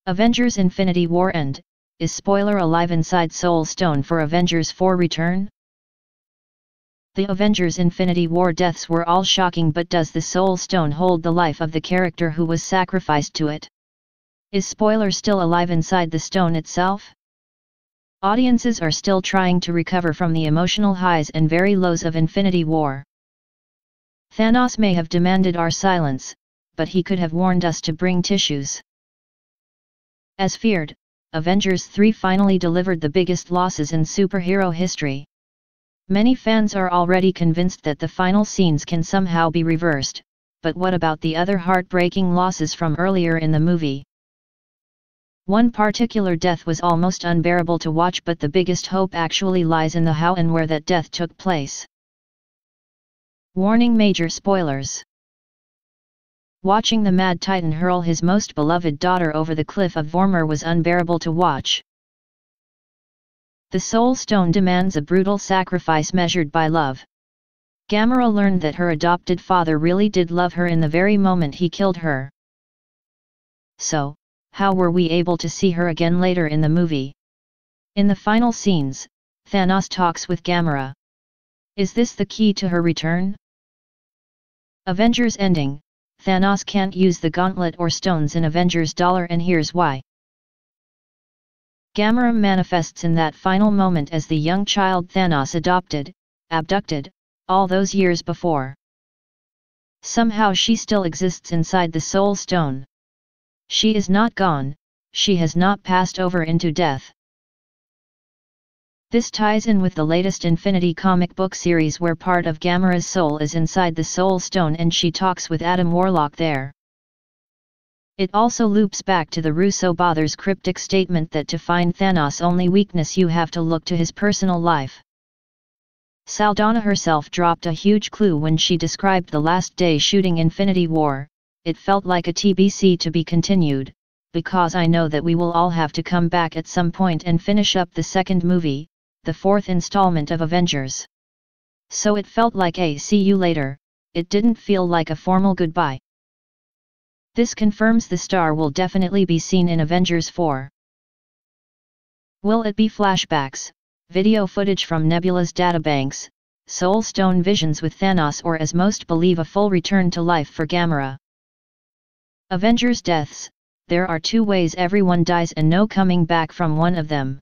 Avengers Infinity War End, is Spoiler alive inside Soul Stone for Avengers 4 Return? The Avengers Infinity War deaths were all shocking, but does the Soul Stone hold the life of the character who was sacrificed to it? Is Spoiler still alive inside the stone itself? Audiences are still trying to recover from the emotional highs and very lows of Infinity War. Thanos may have demanded our silence, but he could have warned us to bring tissues. As feared, Avengers 3 finally delivered the biggest losses in superhero history. Many fans are already convinced that the final scenes can somehow be reversed, but what about the other heartbreaking losses from earlier in the movie? One particular death was almost unbearable to watch, but the biggest hope actually lies in the how and where that death took place. Warning: major spoilers. Watching the Mad Titan hurl his most beloved daughter over the cliff of Vormir was unbearable to watch. The Soul Stone demands a brutal sacrifice measured by love. Gamora learned that her adopted father really did love her in the very moment he killed her. So, how were we able to see her again later in the movie? In the final scenes, Thanos talks with Gamora. Is this the key to her return? Avengers Ending. Thanos can't use the gauntlet or stones in Avengers $, and here's why. Gamora manifests in that final moment as the young child Thanos abducted, all those years before. Somehow she still exists inside the Soul Stone. She is not gone, she has not passed over into death. This ties in with the latest Infinity comic book series where part of Gamora's soul is inside the Soul Stone and she talks with Adam Warlock there. It also loops back to the Russo brother's cryptic statement that to find Thanos' only weakness you have to look to his personal life. Saldana herself dropped a huge clue when she described the last day shooting Infinity War. It felt like a TBC to be continued, because I know that we will all have to come back at some point and finish up the second movie, the fourth installment of Avengers. So it felt like a see you later, it didn't feel like a formal goodbye. This confirms the star will definitely be seen in Avengers 4. Will it be flashbacks, video footage from Nebula's databanks, Soul Stone visions with Thanos, or as most believe a full return to life for Gamora? Avengers deaths. There are two ways everyone dies and no coming back from one of them.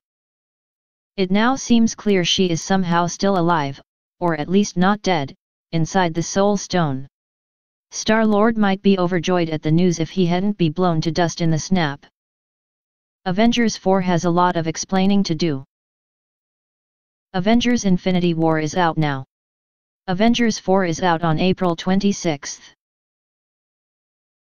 It now seems clear she is somehow still alive, or at least not dead, inside the Soul Stone. Star-Lord might be overjoyed at the news if he hadn't be blown to dust in the snap. Avengers 4 has a lot of explaining to do. Avengers Infinity War is out now. Avengers 4 is out on April 26.